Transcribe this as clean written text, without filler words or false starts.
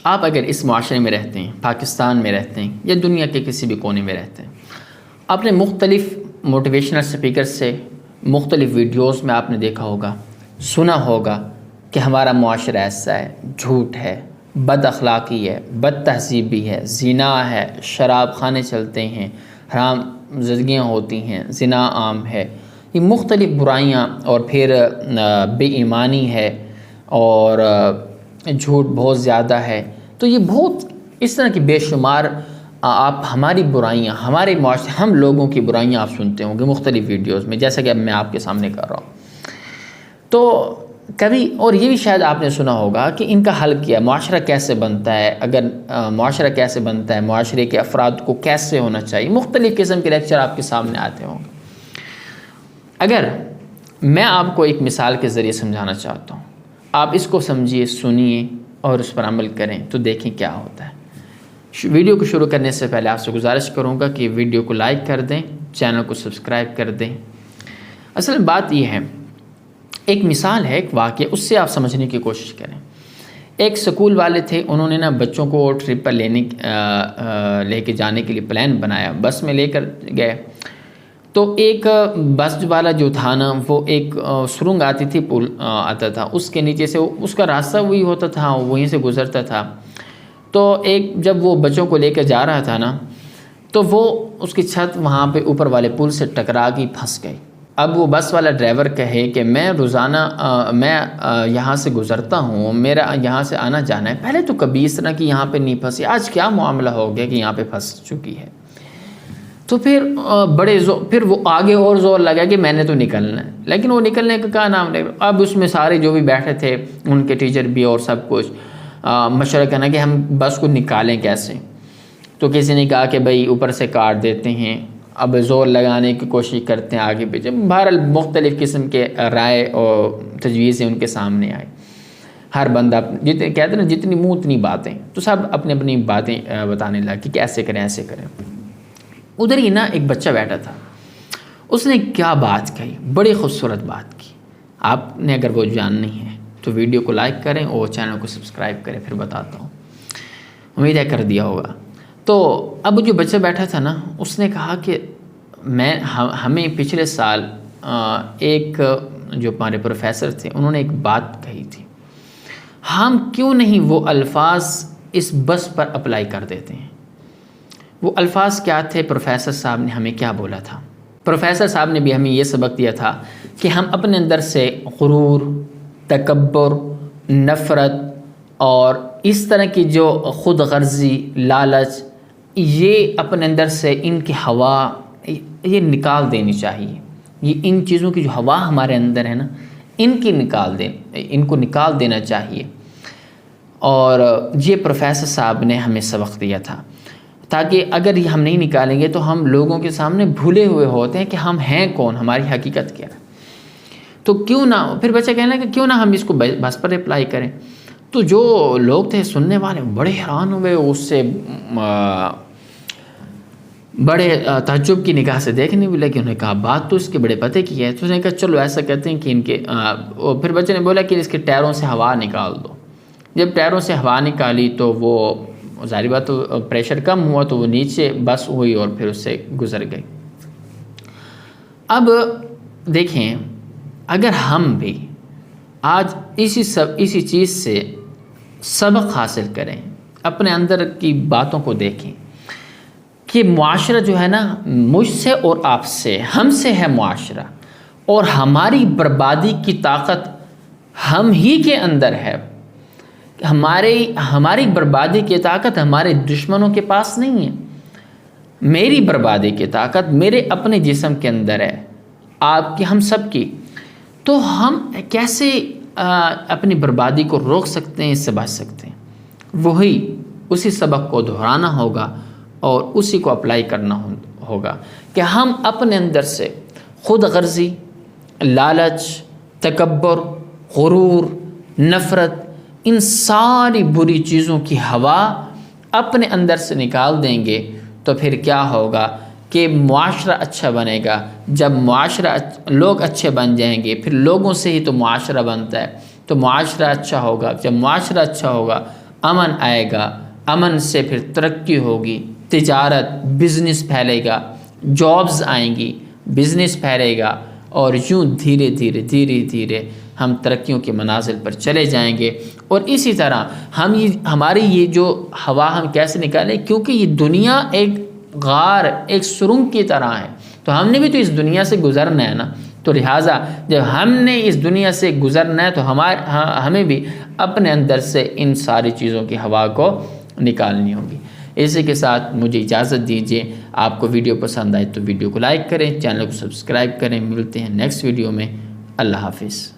آپ اگر اس معاشرے میں رہتے ہیں، پاکستان میں رہتے ہیں یا دنیا کے کسی بھی کونے میں رہتے ہیں، آپ نے مختلف موٹیویشنل سپیکر سے مختلف ویڈیوز میں آپ نے دیکھا ہوگا، سنا ہوگا کہ ہمارا معاشرہ ایسا ہے، جھوٹ ہے، بد اخلاقی ہے، بد تہذیبی ہے، زنا ہے، شراب خانے چلتے ہیں، حرام زدگیاں ہوتی ہیں، زنا عام ہے، یہ مختلف برائیاں، اور پھر بے ایمانی ہے، اور جھوٹ بہت زیادہ ہے. تو یہ بہت اس طرح کی بے شمار آپ ہماری برائیاں، ہمارے معاشرے، ہم لوگوں کی برائیاں آپ سنتے ہوں گے مختلف ویڈیوز میں، جیسا کہ اب میں آپ کے سامنے کر رہا ہوں. تو کبھی اور یہ بھی شاید آپ نے سنا ہوگا کہ ان کا حل کیا، معاشرہ کیسے بنتا ہے، اگر معاشرہ کیسے بنتا ہے، معاشرے کے افراد کو کیسے ہونا چاہیے، مختلف قسم کے لیکچر آپ کے سامنے آتے ہوں گے. اگر میں آپ کو ایک مثال کے ذریعے سمجھانا چاہتا ہوں، آپ اس کو سمجھیے، سنیے اور اس پر عمل کریں تو دیکھیں کیا ہوتا ہے. ویڈیو کو شروع کرنے سے پہلے آپ سے گزارش کروں گا کہ ویڈیو کو لائک کر دیں، چینل کو سبسکرائب کر دیں. اصل بات یہ ہے، ایک مثال ہے، ایک واقعہ، اس سے آپ سمجھنے کی کوشش کریں. ایک سکول والے تھے، انہوں نے بچوں کو ٹرپ پر لے کے جانے کے لیے پلان بنایا، بس میں لے کر گئے. تو ایک بس والا جو تھا نا، وہ ایک سرنگ آتی تھی، پل آتا تھا، اس کے نیچے سے اس کا راستہ وہی ہوتا تھا، وہیں سے گزرتا تھا. تو جب وہ بچوں کو لے کر جا رہا تھا نا، تو وہ اس کی چھت وہاں پہ اوپر والے پل سے ٹکرا کے پھنس گئی. اب وہ بس والا ڈرائیور کہے کہ میں روزانہ میں یہاں سے گزرتا ہوں، میرا یہاں سے آنا جانا ہے، پہلے تو کبھی اس طرح کی یہاں پہ نہیں پھنسی، آج کیا معاملہ ہو گیا کہ یہاں پہ پھنس چکی ہے. تو پھر پھر وہ آگے اور زور لگا کہ میں نے تو نکلنا ہے، لیکن وہ نکلنے کا کیا نام لے. اب اس میں سارے جو بھی بیٹھے تھے، ان کے ٹیچر بھی اور سب کچھ مشورہ کرنا کہ ہم بس کو نکالیں کیسے. تو کسی نے کہا کہ بھائی اوپر سے کاٹ دیتے ہیں، اب زور لگانے کی کوشش کرتے ہیں آگے پیچھے. بہرحال مختلف قسم کے رائے اور تجویزیں ان کے سامنے آئے. ہر بندہ کہتے ہیں نا، جتنی منہ اتنی باتیں، تو سب اپنی اپنی باتیں بتانے لگے کہ ایسے کریں ایسے کریں. ادھر ہی نا ایک بچہ بیٹھا تھا، اس نے کیا بات کہی، بڑی خوبصورت بات کی. آپ نے اگر وہ جاننی ہے تو ویڈیو کو لائک کریں اور چینل کو سبسکرائب کریں، پھر بتاتا ہوں، امید ہے کر دیا ہوگا. تو اب جو بچہ بیٹھا تھا نا، اس نے کہا کہ ہمیں پچھلے سال ایک جو ہمارے پروفیسر تھے، انہوں نے ایک بات کہی تھی، ہم کیوں نہیں وہ الفاظ اس بس پر اپلائی کر دیتے ہیں. وہ الفاظ کیا تھے؟ پروفیسر صاحب نے ہمیں کیا بولا تھا؟ پروفیسر صاحب نے بھی ہمیں یہ سبق دیا تھا کہ ہم اپنے اندر سے غرور، تکبر، نفرت اور اس طرح کی جو خود غرضی، لالچ، یہ اپنے اندر سے ان کی ہوا یہ نکال دینی چاہیے. یہ ان چیزوں کی جو ہوا ہمارے اندر ہے نا، ان کو نکال دینا چاہیے. اور یہ پروفیسر صاحب نے ہمیں سبق دیا تھا، تاکہ اگر یہ ہم نہیں نکالیں گے تو ہم لوگوں کے سامنے بھولے ہوئے ہوتے ہیں کہ ہم ہیں کون، ہماری حقیقت کیا ہے. تو کیوں نہ پھر بچہ کہنا کہ کیوں نہ ہم اس کو بس پر اپلائی کریں. تو جو لوگ تھے سننے والے بڑے حیران ہوئے، اس سے بڑے تعجب کی نگاہ سے دیکھنے بھی لگے. انہوں نے کہا بات تو اس کے بڑے پتے کی ہے. تو اس نے کہا چلو ایسا کہتے ہیں کہ ان کے پھر بچے نے بولا کہ اس کے ٹائروں سے ہوا نکال دو. جب ٹائروں سے ہوا نکالی تو وہ ظاہر بات تو پریشر کم ہوا، تو وہ نیچے بس ہوئی اور پھر اس سے گزر گئی. اب دیکھیں، اگر ہم بھی آج اسی چیز سے سبق حاصل کریں، اپنے اندر کی باتوں کو دیکھیں کہ معاشرہ جو ہے نا، مجھ سے اور آپ سے، ہم سے ہے معاشرہ، اور ہماری بربادی کی طاقت ہم ہی کے اندر ہے. ہماری بربادی کی طاقت ہمارے دشمنوں کے پاس نہیں ہے. میری بربادی کی طاقت میرے اپنے جسم کے اندر ہے، آپ کی، ہم سب کی. تو ہم کیسے اپنی بربادی کو روک سکتے ہیں، اس سے بچ سکتے ہیں؟ اسی سبق کو دہرانا ہوگا اور اسی کو اپلائی کرنا ہوگا کہ ہم اپنے اندر سے خود غرضی، لالچ، تکبر، غرور، نفرت، ان ساری بری چیزوں کی ہوا اپنے اندر سے نکال دیں گے تو پھر کیا ہوگا کہ معاشرہ اچھا بنے گا. جب لوگ اچھے بن جائیں گے، پھر لوگوں سے ہی تو معاشرہ بنتا ہے، تو معاشرہ اچھا ہوگا. جب معاشرہ اچھا ہوگا، امن آئے گا، امن سے پھر ترقی ہوگی، تجارت، بزنس پھیلے گا، جابز آئیں گی، بزنس پھیلے گا، اور یوں دھیرے دھیرے ہم ترقیوں کے منازل پر چلے جائیں گے۔ اور اسی طرح ہماری یہ جو ہوا ہم کیسے نکالیں، کیونکہ یہ دنیا ایک غار، ایک سرنگ کی طرح ہے، تو ہم نے بھی تو اس دنیا سے گزرنا ہے نا، تو لہٰذا جب ہم نے اس دنیا سے گزرنا ہے تو ہمیں بھی اپنے اندر سے ان ساری چیزوں کی ہوا کو نکالنی ہوگی۔ اسی کے ساتھ مجھے اجازت دیجیے، آپ کو ویڈیو پسند آئے تو ویڈیو کو لائک کریں، چینل کو سبسکرائب کریں۔ ملتے ہیں نیکسٹ ویڈیو میں، اللہ حافظ۔